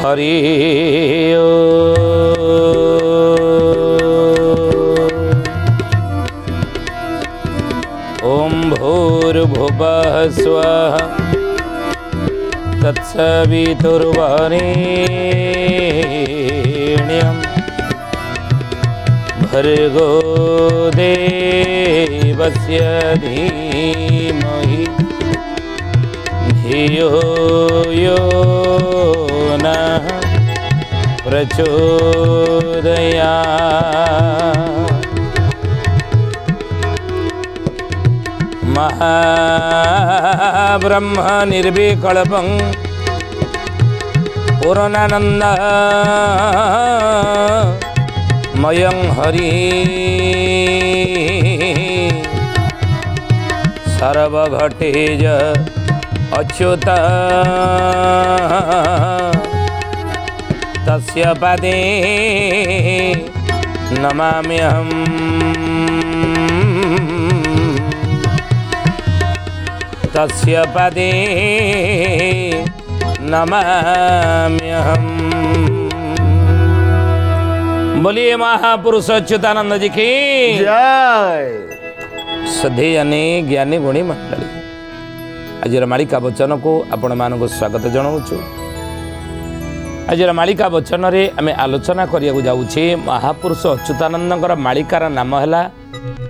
हरि ओम भूर्भुवः स्वः तत्सवितुर्वरेण्यं भर्गो देवस्य धीमहि धियो यो नः प्रचोदयात्। महाब्रह्म निर्विकल्पं पूर्णानंद मयं हरि सर्वघटेज अच्युत तस्य पदे नमाम्यहम्। तस्य पदे नमाम्यहम्। बोलिए महापुरुष अच्युतानंद जी की जय। श्रद्धेयानी ज्ञानी गुणी मंडली आज मालिका वचन को आपण मानक स्वागत जनाऊँ। आज मालिका वचन रे आम आलोचना करिया जाऊे महापुरुष अच्युतानंदर मालिकार नाम है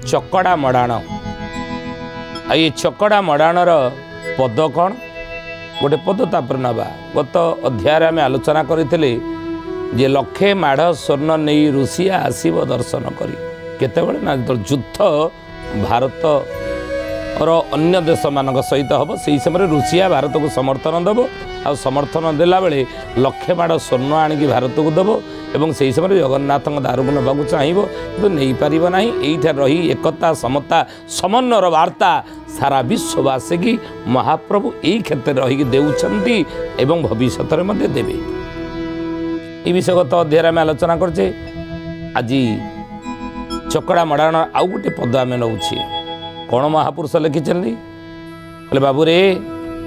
चकड़ा मड़ाण। ये चकड़ा मड़ाणर पद कौन गोटे पद तापर नवा गत अध्याय आम आलोचना करते जे लक्षे माढ़ स्वर्ण नहीं रुषिया आसब दर्शन करी केतेबेले ना जो युद्ध भारत और अन्य देश मान सहित हम से समय रुषिया भारत को समर्थन देव आ समर्थन देला बेले लक्षे माढ़ स्वर्ण आणिकी भारत को देव एवं से समय जगन्नाथ दारू को नवाक चाहिए तो नहीं पार ना यहीठा रही एकता समता समन्वयर वार्ता सारा विश्ववासी की महाप्रभु यही क्षेत्र में रही देउछंती एवं भविष्य में देवे। ये विषयगत अध्याय में आलोचना करछे। आज चकड़ा मड़ाण आउ गोटे पद आम नौ कौन महापुरुष लिखिं बोले बाबू रे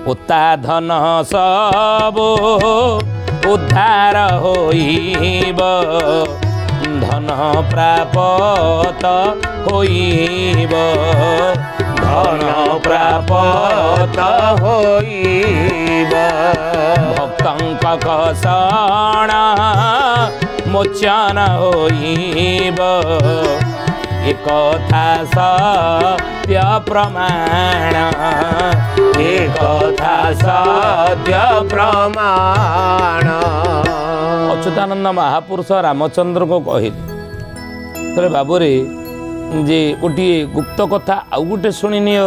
पोता धन सब उद्धार होइब धन प्राप्त होइब धन प्राप्त होइब भक्तंक कषण मोचन होइब एकथा सत्य प्रमाण एकथा सत्य प्रमाण। अच्युतानंद महापुरुष रामचंद्र को कहले बाबू रे जे गोटे गुप्त कथा आउ गोटे शुणी नियो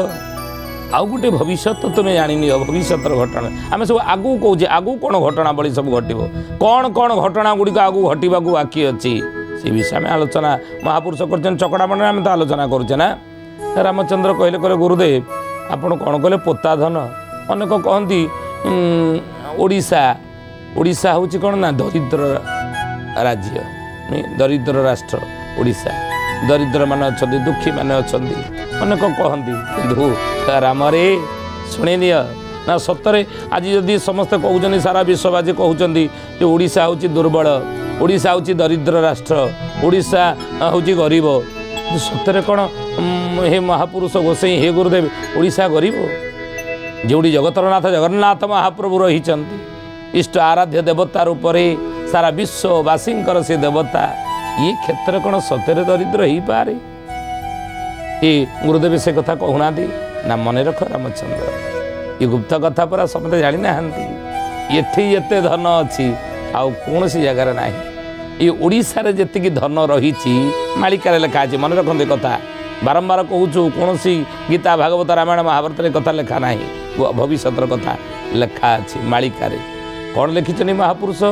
आउ गोटे भविष्य तुम्हें जानी नियो भविष्य घटना आम सब आगू कहे आगू कौन घटना बड़ी सब घटो कौन कौन घटना गुड़िक आगू घटवा बाकी अच्छी से विषय में आलोचना महापुरुष कर चकड़ा मंडल आम तो आलोचना करुचे ना। रामचंद्र कहले कहले गुरुदेव आपण कौन कहले पोता धन अनेक कहती ओडिशा ओडिशा हूँ कौन ना दरिद्र राज्य दरिद्र राष्ट्र ओडिशा दरिद्र मान अच्छा दुखी मान अच्छा अनेक कहती किंतु राम रे शुणी नि ना सतरे आज जदि समस्ते कहते सारा विश्ववासी कहते ओडिशा हूँ दुर्बल ओडिशा हूँ दरिद्र राष्ट्र ओडिशा हूँ गरीब सतरे कौन हे महापुरुष गोसाई हे गुरुदेव ओडिशा गरीब जोड़ी जगतरनाथ जगन्नाथ महाप्रभु रही इष्ट आराध्य देवता रूप सारा विश्ववासी से देवता ये क्षेत्र कौन सतरे दरिद्र ही पारे ये गुरुदेव से कथा कहूना ना मन रख रामचंद्र ये गुप्त कथा पूरा समझते जानी ना ये धन अच्छी आउ कौन सी जगार ना ये ओडिशा रे जेतिकी धन रही मालिकार लेखा अच्छे मन रखते कथा बारंबार कहूँ कौन सी गीता भागवत रामायण महाभारत कथा लेखा ना भविष्य कथा लेखा अच्छी मालिकार कौन लिखिं महापुरुष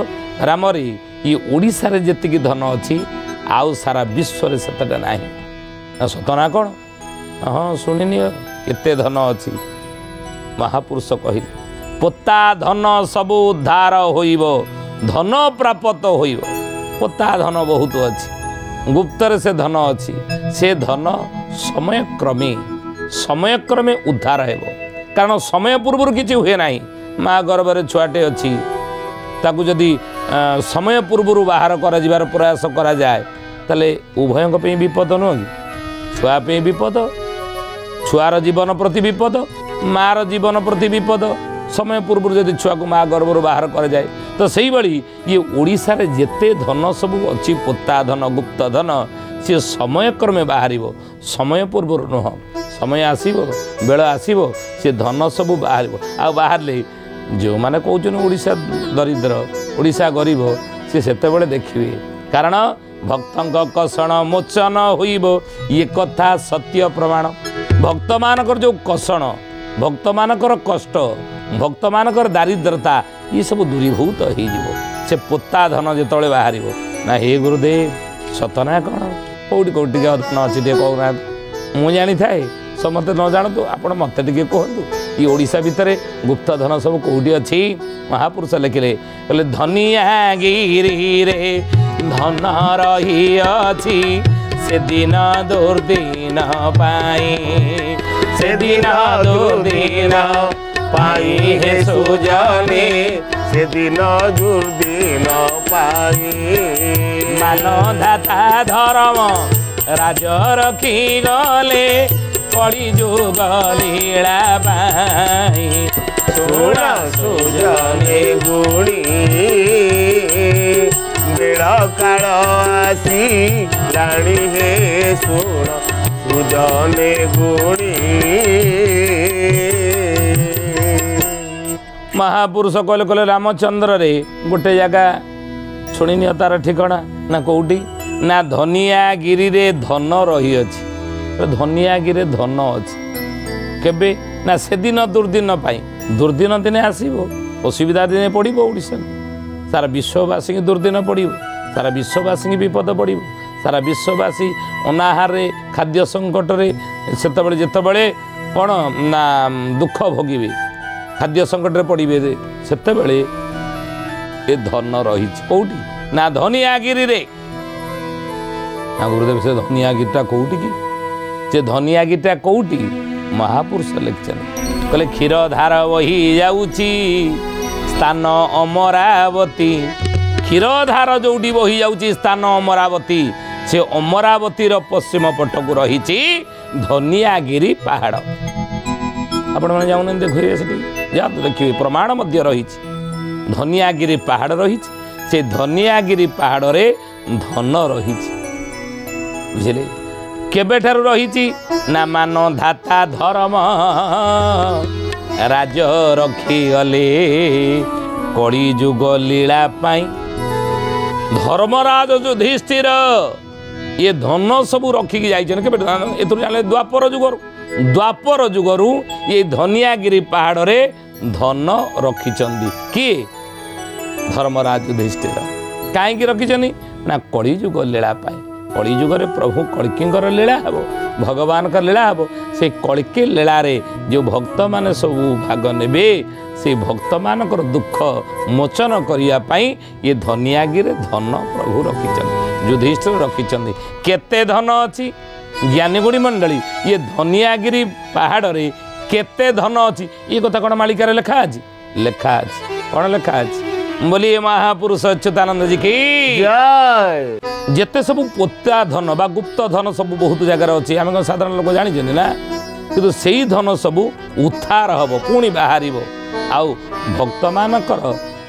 राम रे ये ओडिशा रे जेतिकी धन अच्छी आउ सारा विश्व सेतटा ना सतना कौन हाँ शुणिनि केते धन अच्छी महापुरुष कहले पोता धन सब उद्धार होइब धन प्राप्त होइब पोता धन बहुत अच्छी गुप्तर से धन अच्छी से धन समय क्रमे उद्धार हेब कारण समय पूर्व किसी हुए ना माँ गर्भ छुआटे अच्छी ताकू जदि समय पूर्व बाहर कर प्रयास करा जाए ताले उभयों पे विपद नुह कि छुआ पे विपद छुआर जीवन प्रति विपद मार जीवन प्रति विपद समय पूर्व जब छुआ को माँ गर्भर बाहर कर जाए तो सही भाई ये ओडिशा रे जेते धन सब अच्छी पोता धन गुप्त धन सी समय क्रमे बाहर समय पूर्व नुह समय आसो बेल आसो सी धन सब बाहर आ बाहर जो मैंने कहते ओडिशा दरिद्र ओडिशा गरीब सी से देखिए कारण भक्तंक कषण मोचन होइब ये कथा सत्य प्रमाण भक्त मानकर जो कषण भक्त मानकर कष्ट भक्त मानकर दारिद्रता ये सब दूरीभूत हो से पोता धन जो बाहर ना हे गुरुदेव सतना कौन कौटी कौटी धन अच्छी कहना मुझे जानी थाए समस्ते न जानतु आपण मत टे कहतु ये ओडिशा भितर गुप्त धन सब कौटी अच्छी महापुरुष लिखिले कहले धनिया गिरी रे धन रही अच्छी से दिन दुर्दिन पाई से दिन दुर्दिन पाई हे सुजने से दिन दुर्दिन पाई मान धाता धर्म राज रखी गले पड़ी जुग लीला पाई सुण सुजने गुणी बेड़ काल आसी लाणी हे सुण सुजने गुणी महापुरुष कहले कहले रामचंद्र रे गोटे जगह शुणी तार ठिकाना ना कौटी ना धनिया गिरी रे धन रही अच्छी धनिया गिरी धन अच्छी केबे ना से दिन दुर्दिन पाई दुर्दिन दिने आसो असुविधा दिने पड़ो ओडिशा सारा विश्ववासी की दुर्दिन पड़ो सारा विश्ववासी की विपद पड़ो सारा विश्ववासी अनाहार खाद्य संकट से जितेबले कौन ना दुख भोगे खाद्य संकट रे पड़े से ये धन रही कौटी ना धनियागिरी रे ना गुरुदेव से धनियागिरीटा कौटी कि से धनियागिरीटा कौटी महापुरुष लिखचन कहले क्षीर धार वही जाऊची स्थान अमरावती क्षीर धार जोटी बही जाऊची स्थान अमरावती से अमरावतीर पश्चिम पटक रही धनियागिरी पहाड़ आपण मैंने जाऊन देखिए जा तो देखिए प्रमाण मध्य रही धनियागिरी पहाड़ रही से धनियागिरी पहाड़ रे धन रही बुझे केबे ठारू रही ना मान धाता धर्म राज रखी गले कली जुग लीला पाई धर्मराज युधिष्ठिर ये धन सब रखिकी जाने द्वापर जुगरू ये धनियागिरी पहाड़ रे धन रखिचंदी किए धर्मराज युधिष्ठिर कहीं रखिचनी ना कली जुग लीला पाए कली जुगरे प्रभु कल्कीर लीला हे भगवान का लीला हे से कल्की लीला रे जो भक्त माने सब भाग नेबे से भक्त मानकर दुख मोचन करने ये धनियागिरी धन प्रभु रखिचंदी युधिष्ठिर रखिचंदी केते धन अच्छी ज्ञानी गुणी मंडली ये धनियागिरी पहाड़ रे केते धन अच्छी ये कथा कौन मालिकार लेखा अच्छी लेखा अच्छी कौन लेखा अच्छी बोलिए महापुरुष अच्युतानंद जी की जय जेते सब पोता धन बा गुप्त धन सब बहुत जगार अच्छी आम साधारण लोक जानी ना कि से धन सब उद्धार हम पुणी बाहर आउ भक्त मानकर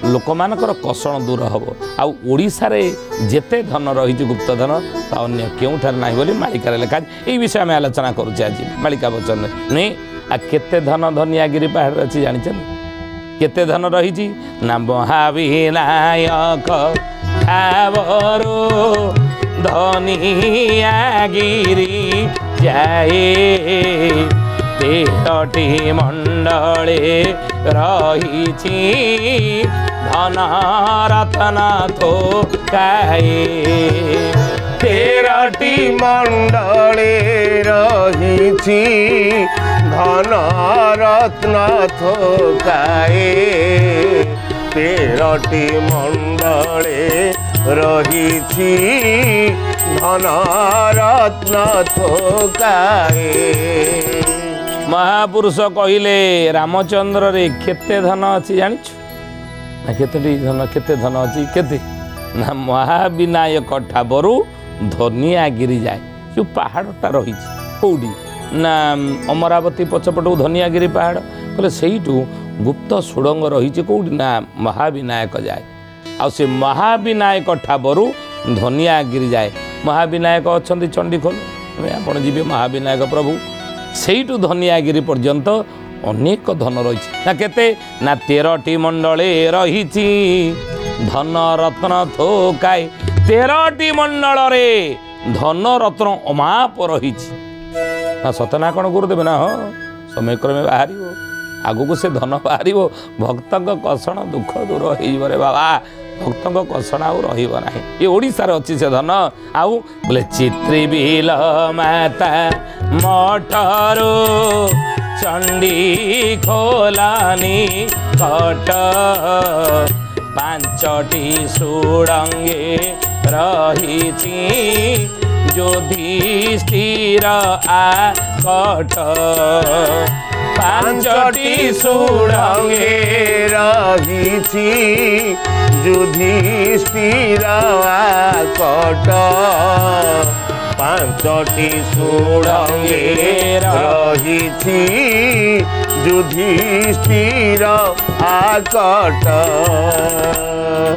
लोक मानकर कषण दूर हम आउ ओडिशा रे जेते धन रही गुप्त धन ता अन्य केउठार नाही बोली मालिकार लेखा यही विषय में आलोचना करुचे आज मालिका वचन नहीं आ केते धन धनियागिरी पहाड़ अच्छी जानी केते धन रही ना महाविनायक ठावरो धनियागिरी जाए तेरटी मंडले रही धन रतन थोकाए तेरटी मंडले रही धन रत्न थोकाए तेरटी मंडले रही धन रत्न थोकाए महापुरुष कहले रामचंद्र रे केते धन अच्छी जानिछु ना केते धन अच्छी केते ना महाविनायक ठाबरू धनियागिरी जाए जो पहाड़टा रही कौटी ना अमरावती पछपटू धनियागिरी पहाड़ कहले से गुप्त सुड़ंग रही कौटी ना महाविनायक जाए आ से महाविनायक ठाबरू धनियागिरी जाए महाविनायक अच्छा चंडीखोल आप जी महाविनायक प्रभु सेठू धनियागिरी पर्यंत अनेक धन रही ना केते ना 13टी मंडले रही धन रत्न थोकाई 13टी मंडल रे धन रत्न अमाप रही ना सतना कौन गुरुदेव ना हाँ समय क्रमे बाहर आगु को से धन बाहर भक्त कषण दुख दूर हो बाबा भक्त कषण आउ रहा ये ओडिशार अच्छी से धन आउ बोले चित्री बिल माता मठरू चंडी खोलानी कट 5टी सुड़ंगे रही युधिष्ठिर आकट 5टी सुड़ंगे रही युधिष्ठिर आकट 5टी सुड़ंगे रही युधिष्ठिर आकट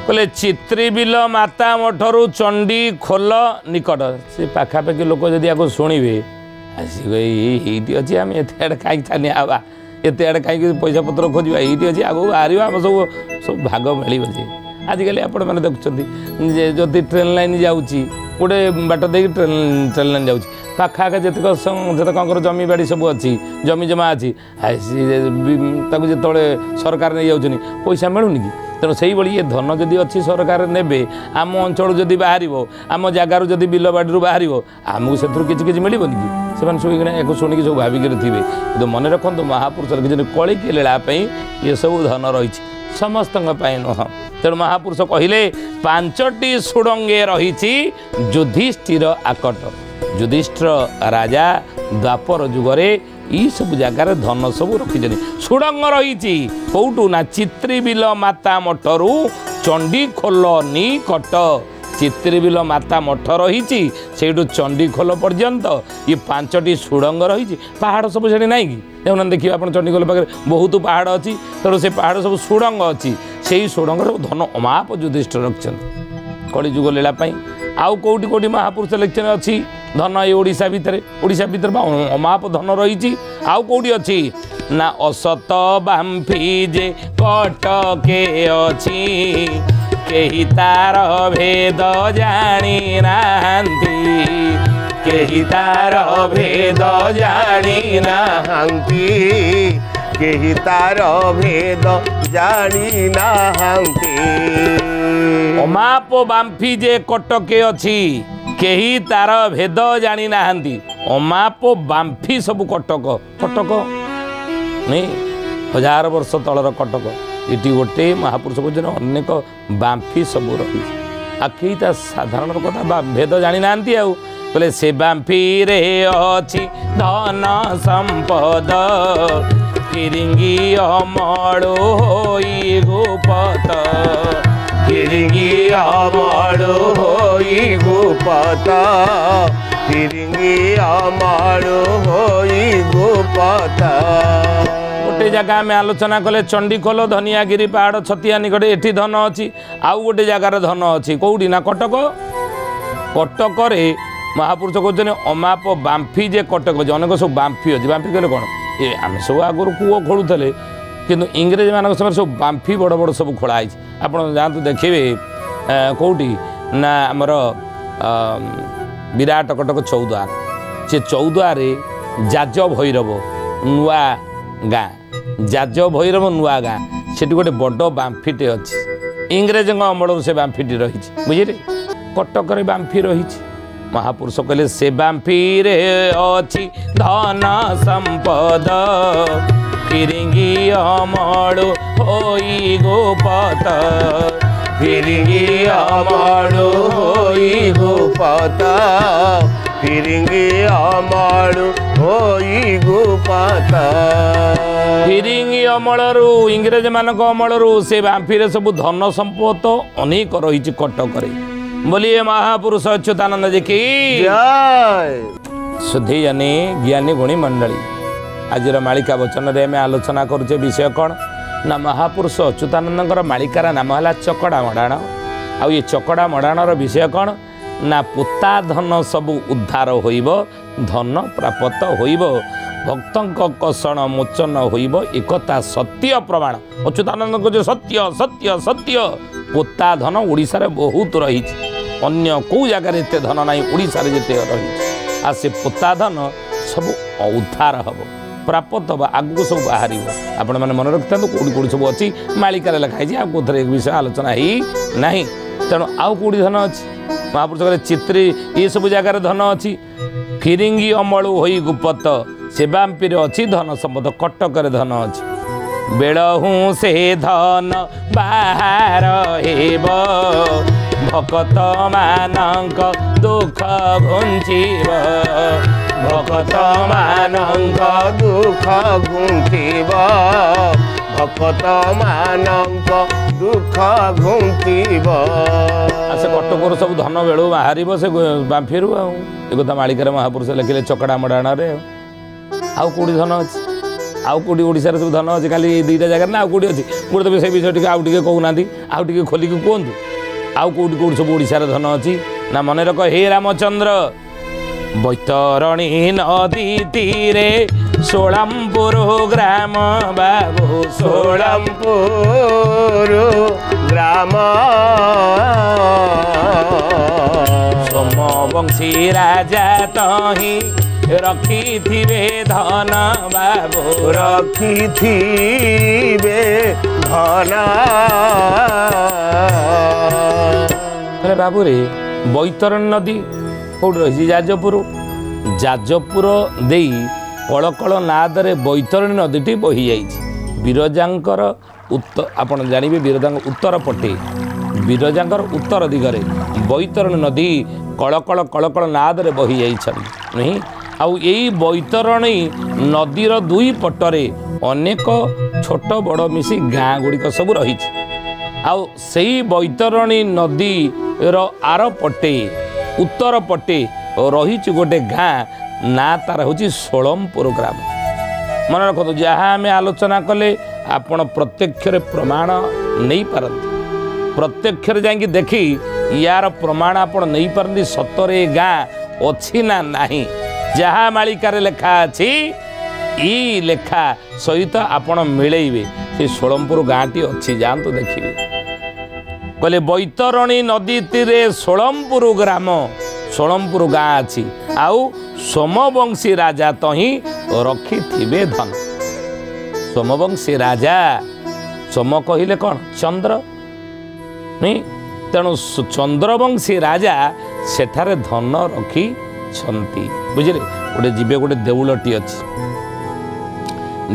बोले चित्री बिल माता मठरू चंडी खोल निकट से पाखापाखि लोक जदि आपको शुणे ये अच्छी आम एत आड़े कहीं छानी आवा एत आड़े कहीं पैसा पत्र खोजा ये अच्छी आगे बाहर आम सब भाग मिले आजिकल आपण मैंने देखुं जदि ट्रेन लाइन जाऊँगी गोटे बाट दे ट्रेन लाइन जाऊँगी पाखाका जितक जमी बाड़ी सब अच्छी जमी जमा अच्छी जो सरकार नहीं जाऊँ पैसा मिलूनी कि तेणु से ये धन जदि अच्छी सरकार ने आम अंचल जदि बाहर आम जगार जदि बिल बाड़ी बाहर आमको से किसी मिलबनी कि से सब शुणिक सब भाविक थे तो मन रखु महापुरुष किसी कली की लीलापी ये सब धन रही समस्त नुह तेणु महापुरुष कहले 5टी सुड़ंगे रही युधिष्ठिर आकट युधिष्ठिर राजा द्वापर जुगरे ये सब जगार धन सब रखी सुड़ंग रही कौटू ना चित्री बिल माता मठरू चंडी खोल निकट चित्री बिल माता मठ रही से चंडीखोल पर्यंत ये 5टी सुड़ंग रही पहाड़ सब से ना कि देखना देखिए आप चंडीखोल पाखे बहुत पहाड़ अच्छी तेणु से पहाड़ सब सुड़ंग अच्छी से सुड़ंग धन अमाप युधिष्ठिर रखिंट कलिजुग लीलापाई आउ कौटी कौटी महापुरुष लिखते अच्छी धन ये ओडिशा भितर अमाप धन रही आउ कौटी अच्छी ना असत बाम्फी जे कटके अच्छी केही तार भेद जानी नांती केही तार भेद जानी नांती केही तार भेद जानी नांती अमाप बाम्फी जे कटके अच्छी केही तार भेद जानी नांती अमाप बाम्फी सब कटक कटक नहीं 1000 वर्ष तलर कटक ये गोटे महापुरुष कहते अनेक बाम्फी सब रही आखि साधारण कथा भेद जानी ना बोले से बाम्फी रे अच्छी धन संपद किरिंगी अमड़ो होई गुपत किरिंगी अमड़ो होई गुपत किरिंगी अमड़ो होई गुपत गोटे जगह में आलोचना कले चंडीखोल धनियागिरी पहाड़ छतिया निकटे एठी धन अच्छी आउ गोटे जगार धन अच्छी कौटी ना कटक कटक महापुरुष कहते अमाप बाम्फी जे कटक अनेक सब बाम्फी अच्छी बाम्फी कहले कौन ये आम सब आगुरी कूओ खोलुले किंतु इंग्रेज मान समय सब बाम्फी बड़ बड़ सब खोलाई आप जातु देखिए कौटी ना आमर विराट कटक चौद्वार से चौद्वार जाज भैरव नुआ गाँ जाज भैरव नुआ गाँ से गोटे बड़ बाम्फीटे अच्छी इंग्रेज अमल से बाम्फीटी रही बुझे कटक बाम्फी रही महापुरुष कहले से बाम्फी रे अच्छी धन संपद किरिंगी अमल होई गोपत किरिंगी अमल होई गोपत ଫିରିଙ୍ଗି ଅମଳୁ ହୋଇ ଗୋପାତା। ଫିରିଙ୍ଗି ଅମଳରୁ ଇଂରେଜ ମାନଙ୍କ ଅମଳରୁ ସେ ବାମ୍ଫିରେ ସବୁ ଧନ ସମ୍ପଦ ଅନେକ ରହିଛି କଟକରେ। ବୋଲିଏ ମହାପୁରୁଷ ଅଚ୍ୟୁତାନନ୍ଦ जी की ଜୟ। ସୁଧୀ ଜାନି ଜ୍ଞାନୀ ଗୁଣୀ ମଣ୍ଡଳୀ ଆଜିର ମାଳିକା ବଚନରେ ଆମେ ଆଲୋଚନା କରୁଛେ ବିଷୟ କ'ଣ ନା ମହାପୁରୁଷ ଅଚ୍ୟୁତାନନ୍ଦଙ୍କର ମାଳିକାର ନାମ ହେଲା ଚକଡ଼ା ମଡ଼ାଣ। ଆଉ ଏ ଚକଡ଼ା ମଡ଼ାଣର ବିଷୟ କ'ଣ ନା ପୋତା ଧନ ସବୁ ଉଦ୍ଧାର ହୋଇବ, ଧନ ପ୍ରାପ୍ତ ହୋଇବ, ଭକ୍ତଙ୍କ କଷଣ ମୋଚନ ହୋଇବ, ଏକଥା ସତ୍ୟ ପ୍ରମାଣ। ଅଚ୍ୟୁତାନନ୍ଦଙ୍କ ଯେ ସତ୍ୟ ସତ୍ୟ ସତ୍ୟ ପୋତା ଧନ ଓଡ଼ିଶାରେ ବହୁତ ରହିଛି, ଅନ୍ୟ କେଉଁ ଜାଗାରେ ଏତେ ଧନ ନାହିଁ, ଓଡ଼ିଶାରେ ଯେତେ ରହିଛି। ଆଉ ସେ ପୋତା ଧନ ସବୁ ଉଦ୍ଧାର ହେବ, ପ୍ରାପ୍ତ ହେବ, ଆଗକୁ ସବୁ ବାହାରିବ। ଆପଣମାନେ ମନେ ରଖିଥାନ୍ତୁ କେଉଁଠି କେଉଁଠି ସବୁ ଅଛି ମାଳିକାରେ ଲେଖା ହେଇଛି, ଆଉ କେଉଁଥିରେ ଏ ବିଷୟ ଆଲୋଚନା ହେଇ ନାହିଁ। ତେଣୁ ଆଉ କେଉଁଠି ଧନ ଅଛି ମହାପୁରୁଷ କହିଲେ ଚିତ୍ରି ଏସବୁ ଜାଗାରେ ଧନ ଅଛି। ଫିରିଙ୍ଗି ଅମଳୁ ହୋଇ ଗୁପତ ସେବାମ୍ପିରେ ଅଛି ଧନ ସମ୍ପଦ, କଟକରେ ଧନ ଅଛି। ବେଳହୁଁ ସେ ଧନ ବାହାର ହେବ, ଭକତ ମାନଙ୍କ ଦୁଃଖ ଘୁଞ୍ଚିବ, ଭକତ ମାନଙ୍କ ଦୁଃଖ ଘୁଞ୍ଚିବ, ଭକତ ମାନଙ୍କ ଦୁଃଖ ଘୁଞ୍ଚିବ। ସେ କଟକରୁ ସବୁ ଧନ ବେଳୁ ବାହାରିବ ସେ ବାମ୍ଫିରୁ। ଆଉ ଏ କଥା ମାଳିକାରେ ମହାପୁରୁଷ ଲେଖିଲେ ଚକଡ଼ା ମଡ଼ାଣରେ। ଆଉ କେଉଁଠି ଧନ ଅଛି, ଆଉ କେଉଁଠି ଓଡ଼ିଶାରେ ସବୁ ଧନ ଅଛି? ଖାଲି ଏଇ ଦୁଇଟା ଜାଗାରେ ନା ଆଉ କେଉଁଠି ଅଛି? ଗୋଟେ ତ ସେ ବିଷୟ ଟିକେ ଆଉ ଟିକେ କହୁନାହାନ୍ତି, ଆଉ ଟିକେ ଖୋଲିକି କୁହନ୍ତୁ। ଆଉ କେଉଁଠି କେଉଁଠି ସବୁ ଓଡ଼ିଶାରେ ଧନ ଅଛି ନା ମନେ ରଖ ହେ ରାମଚନ୍ଦ୍ର। ବୈତରଣୀ ନଦୀ ତୀରେ ଷୋଳମ୍ପୁର ଗ୍ରାମ ବାବୁ, ଷୋଳମ୍ପୁର ଗ୍ରାମ ସୋମବଂଶୀ ରାଜା ତହିଁ ରଖିଥିବେ ଧନ ବାବୁ, ରଖିଥିବେ ଧନ। ହେଲେ ବାବୁରେ ବୈତରଣୀ ନଦୀ କେଉଁଠି ରହିଛି? ଯାଜପୁର। ଯାଜପୁର ଦେଇ କଳକଳ ନାଦରେ ବୈତରଣୀ ନଦୀଟି ବହିଯାଇଛି। ବିରଜାଙ୍କର ଆପଣ ଜାଣିବେ ବିରଜାଙ୍କ ଉତ୍ତର ପଟେ, ବିରଜାଙ୍କର ଉତ୍ତର ଦିଗରେ ବୈତରଣୀ ନଦୀ କଳକଳ କଳକଳ ନାଦରେ ବହିଯାଇଛନ୍ତି ନୁହେଁ। ଆଉ ଏଇ ବୈତରଣୀ ନଦୀର ଦୁଇ ପଟରେ ଅନେକ ଛୋଟ ବଡ଼ ମିଶି ଗାଁ ଗୁଡ଼ିକ ସବୁ ରହିଛି। ଆଉ ସେଇ ବୈତରଣୀ ନଦୀର ଆର ପଟେ ଉତ୍ତର ପଟେ ରହିଛି ଗୋଟେ ଗାଁ, ନା ତାର ହେଉଛି ଷୋଳମ୍ପୁର ଗ୍ରାମ। ମନେ ରଖନ୍ତୁ ଯାହା ଆମେ ଆଲୋଚନା କଲେ ଆପଣ ପ୍ରତ୍ୟକ୍ଷରେ ପ୍ରମାଣ ନେଇପାରନ୍ତି, ପ୍ରତ୍ୟକ୍ଷରେ ଯାଇକି ଦେଖି ୟାର ପ୍ରମାଣ ଆପଣ ନେଇପାରନ୍ତି ସତରେ ଏ ଗାଁ ଅଛି ନା ନାହିଁ। ଯାହା ମାଳିକାରେ ଲେଖା ଅଛି ଏଇ ଲେଖା ସହିତ ଆପଣ ମିଳେଇବେ ସେ ଷୋଳମ୍ପୁର ଗାଁଟି ଅଛି, ଯାଆନ୍ତୁ ଦେଖିବେ। କହିଲେ ବୈତରଣୀ ନଦୀ ତୀରେ ଷୋଳମ୍ପୁର ଗ୍ରାମ, ଷୋଳମ୍ପୁର ଗାଁ ଅଛି। ଆଉ ସୋମବଂଶୀ ରାଜା ତହିଁ ରଖିଥିବେ ଧନ। ସୋମବଂଶୀ ରାଜା, ସୋମ କହିଲେ କ'ଣ? ଚନ୍ଦ୍ର ନାଇଁ। ତେଣୁ ଚନ୍ଦ୍ରବଂଶୀ ରାଜା ସେଠାରେ ଧନ ରଖିଛନ୍ତି, ବୁଝିଲେ। ଗୋଟେ ଯିବେ ଗୋଟେ ଦେଉଳଟି ଅଛି,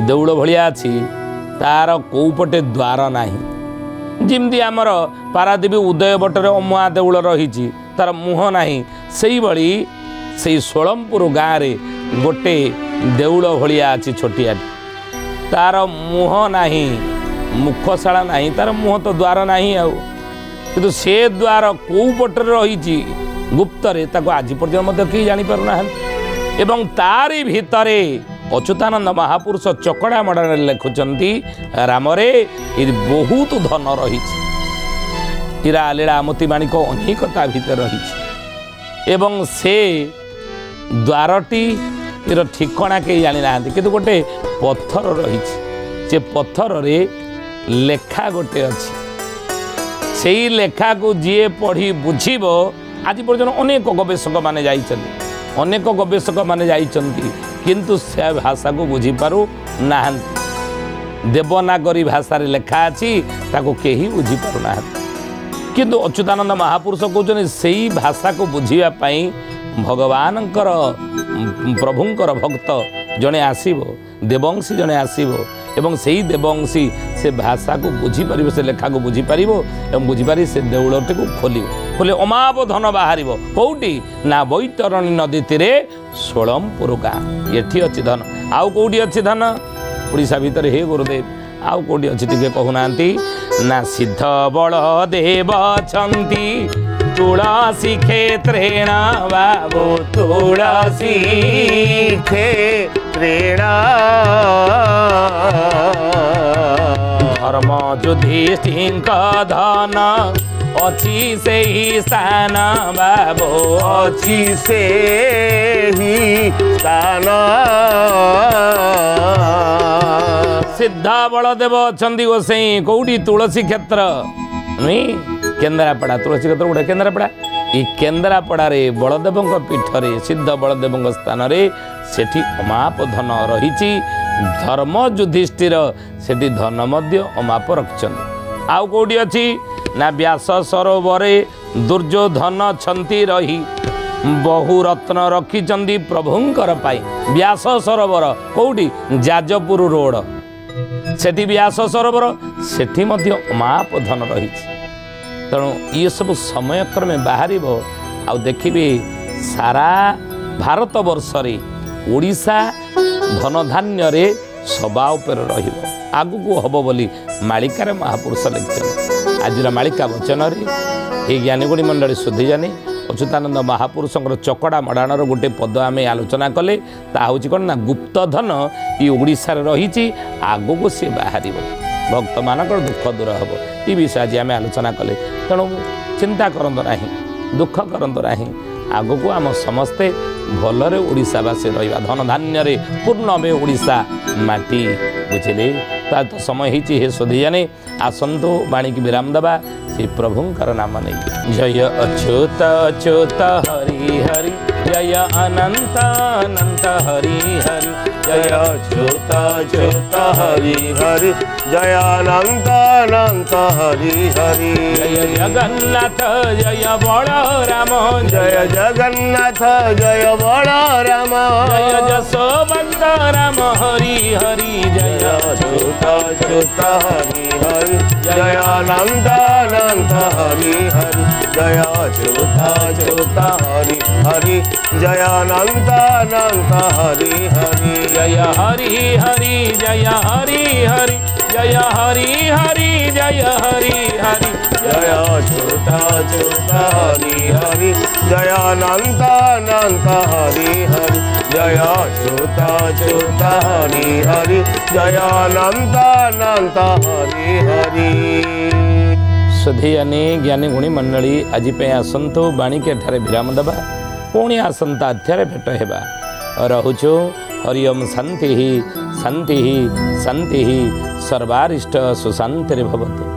ଦେଉଳ ଭଳିଆ ଅଛି, ତାର କେଉଁ ପଟେ ଦ୍ୱାର ନାହିଁ। ଯେମିତି ଆମର ପାରାଦୀପ ଉଦୟବଟରେ ଅମୁଆ ଦେଉଳ ରହିଛି, ତାର ମୁହଁ ନାହିଁ, ସେଇଭଳି ସେଇ ଷୋଳମ୍ପୁର ଗାଁରେ ଗୋଟେ ଦେଉଳ ଭଳିଆ ଅଛି ଛୋଟିଆଟି, ତାର ମୁହଁ ନାହିଁ, ମୁଖଶାଳା ନାହିଁ, ତାର ମୁହଁ ତ ଦ୍ୱାର ନାହିଁ। ଆଉ କିନ୍ତୁ ସେ ଦ୍ୱାର କେଉଁ ପଟରେ ରହିଛି ଗୁପ୍ତରେ, ତାକୁ ଆଜି ପର୍ଯ୍ୟନ୍ତ ମଧ୍ୟ କେହି ଜାଣିପାରୁନାହାନ୍ତି। ଏବଂ ତାରି ଭିତରେ ଅଚ୍ୟୁତାନନ୍ଦ ମହାପୁରୁଷ ଚକଡ଼ା ମଡ଼ାରେ ଲେଖୁଛନ୍ତି, ରାମରେ ଏଠି ବହୁତ ଧନ ରହିଛି, ହୀରା ଲୀଳା ମୋତି ମାଣିକ ଅନେକ ତା ଭିତରେ ରହିଛି। ଏବଂ ସେ ଦ୍ୱାରଟିର ଠିକଣା କେହି ଜାଣିନାହାନ୍ତି, କିନ୍ତୁ ଗୋଟେ ପଥର ରହିଛି, ସେ ପଥରରେ ଲେଖା ଗୋଟେ ଅଛି। ସେଇ ଲେଖାକୁ ଯିଏ ପଢ଼ି ବୁଝିବ, ଆଜି ପର୍ଯ୍ୟନ୍ତ ଅନେକ ଗବେଷକମାନେ ଯାଇଛନ୍ତି, ଅନେକ ଗବେଷକମାନେ ଯାଇଛନ୍ତି, କିନ୍ତୁ ସେ ଭାଷାକୁ ବୁଝିପାରୁନାହାନ୍ତି। ଦେବନାଗରୀ ଭାଷାରେ ଲେଖା ଅଛି, ତାକୁ କେହି ବୁଝିପାରୁନାହାନ୍ତି। କିନ୍ତୁ ଅଚ୍ୟୁତାନନ୍ଦ ମହାପୁରୁଷ କହୁଛନ୍ତି ସେଇ ଭାଷାକୁ ବୁଝିବା ପାଇଁ ଭଗବାନଙ୍କର ପ୍ରଭୁଙ୍କର ଭକ୍ତ ଜଣେ ଆସିବ, ଦେବଂଶୀ ଜଣେ ଆସିବ, ଏବଂ ସେଇ ଦେବଂଶୀ ସେ ଭାଷାକୁ ବୁଝିପାରିବ, ସେ ଲେଖାକୁ ବୁଝିପାରିବ ଏବଂ ବୁଝିପାରି ସେ ଦେଉଳଟିକୁ ଖୋଲିବ। बोले अमाप धन बाहर कौटी ना बैतरणी नदी तीरे सोलमपुर गाँ ये अच्छी धन आउ कौटी अच्छी धन ओडिशा भितर हे गुरुदेव आउ कौटी अच्छी टे कहूना ना सिद्ध बलदेव छंती तुलसी क्षेत्रेण बाबू तुलसी क्षेत्रेण धर्म युधिष्ठिर धन अच्छी से ही स्थान बाबू अच्छी से ही स्थान सिद्धा बलदेव अच्छी गोसाई कौटी तुलसी क्षेत्र नुई केन्द्रापड़ा तुलसी क्षेत्र गोटे केन्द्रापड़ा ये केन्द्रापड़ा बलदेव पीठरे सिद्ध बलदेव स्थान सेठी अमाप धन रही धर्म युधिष्ठिर सेठी धन मध्य अमाप रखिछन आउ कौटी अच्छी ना व्यास सरोवर दुर्योधन छंती रही बहु रत्न रखिछंती प्रभुंकर पाई व्यास सरोवर कौटी जाजपुर रोड सेठी व्यास सरोवर सेठी मध्य अमाप धन रही तेणु ये सब समय क्रमे बाहर आउ देखिए सारा भारत वर्ष ओडिशा धन धान्य सभा उपर रगू हम बोली मालिकार महापुरुष लिखिं आज मालिका वचन ये ज्ञानीगुणी मंडली सुधी जानी अच्युतानंद महापुरुषर चकड़ा मडाणर गोटे पद आम आलोचना कले ताऊँ कौन ना गुप्त धन ये ओडिशा रही आगू सी बाहर भक्त मान दुख दूर हम ये विषय आज आम आलोचना कले तेणु चिंता करंतु नहीं दुख करंतु नहीं आगू को आम समस्ते भलरे ओडिशावासी रहिबा धन धान्य पूर्ण में ओडिशा माटी बुझिले तो समय होती हे सोधी जाने आसंतु वाणी की विराम दबा श्री प्रभुंकर नाम नहीं जय अच्युत अच्युत हरि हरि जय अनंत अनंत हरि हरि जय अच्युत अच्युत हरि हरि जय अनंत अनंत हरि हरि जय जगन्नाथ जय बलराम जय जगन्नाथ जय बलराम जय जशोवंत राम हरि हरि जय अच्युत अच्युत हरि हरि जय अनंत अनंत हरि हरि जय अच्युत अच्युत हरि हरि जय अनंत अनंत हरि हरि जय हरि हरि जय हरि हरि जय हरि हरि जय हरि हरि जय अच्युत अच्युत हरि हरि जय अनंत अनंत हरि हरि जय अच्युत अच्युत हरि हरि जय अनंत अनंत हरि हरि सुधी यानी ज्ञानी गुणी मंडली आज आसतु वाणी के ठारे विराम दबा पुणी आसंता अध्याय भेट हेबा रहुछु हरिओम शांति शांति शांति सर्वारिष्ट सुशांति भवतु।